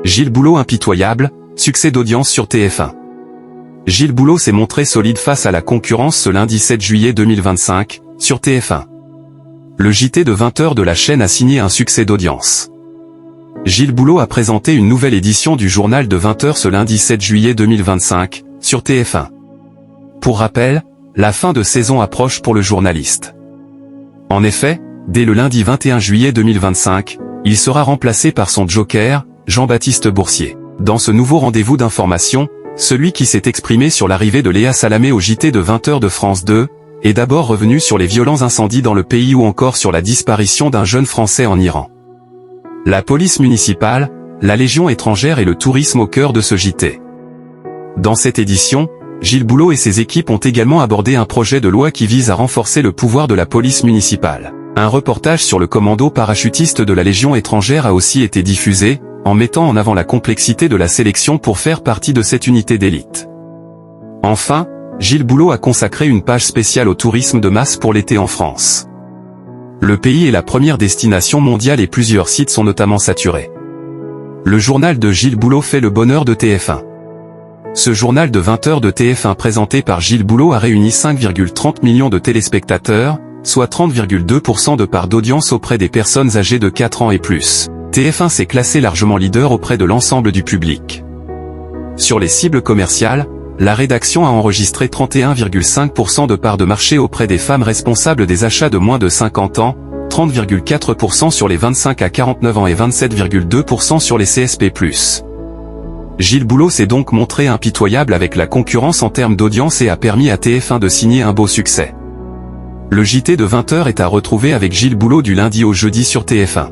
Gilles Boulot impitoyable, succès d'audience sur TF1. Gilles Boulot s'est montré solide face à la concurrence ce lundi 7 juillet 2025, sur TF1. Le JT de 20h de la chaîne a signé un succès d'audience. Gilles Boulot a présenté une nouvelle édition du journal de 20h ce lundi 7 juillet 2025, sur TF1. Pour rappel, la fin de saison approche pour le journaliste. En effet, dès le lundi 21 juillet 2025, il sera remplacé par son joker, Jean-Baptiste Boursier. Dans ce nouveau rendez-vous d'information, celui qui s'est exprimé sur l'arrivée de Léa Salamé au JT de 20h de France 2, est d'abord revenu sur les violents incendies dans le pays ou encore sur la disparition d'un jeune Français en Iran. La police municipale, la Légion étrangère et le tourisme au cœur de ce JT. Dans cette édition, Gilles Boulot et ses équipes ont également abordé un projet de loi qui vise à renforcer le pouvoir de la police municipale. Un reportage sur le commando parachutiste de la Légion étrangère a aussi été diffusé, en mettant en avant la complexité de la sélection pour faire partie de cette unité d'élite. Enfin, Gilles Boulot a consacré une page spéciale au tourisme de masse pour l'été en France. Le pays est la première destination mondiale et plusieurs sites sont notamment saturés. Le journal de Gilles Boulot fait le bonheur de TF1. Ce journal de 20h de TF1 présenté par Gilles Boulot a réuni 5,30 millions de téléspectateurs, soit 30,2% de part d'audience auprès des personnes âgées de 4 ans et plus. TF1 s'est classé largement leader auprès de l'ensemble du public. Sur les cibles commerciales, la rédaction a enregistré 31,5% de part de marché auprès des femmes responsables des achats de moins de 50 ans, 30,4% sur les 25 à 49 ans et 27,2% sur les CSP+. Gilles Boulot s'est donc montré impitoyable avec la concurrence en termes d'audience et a permis à TF1 de signer un beau succès. Le JT de 20h est à retrouver avec Gilles Boulot du lundi au jeudi sur TF1.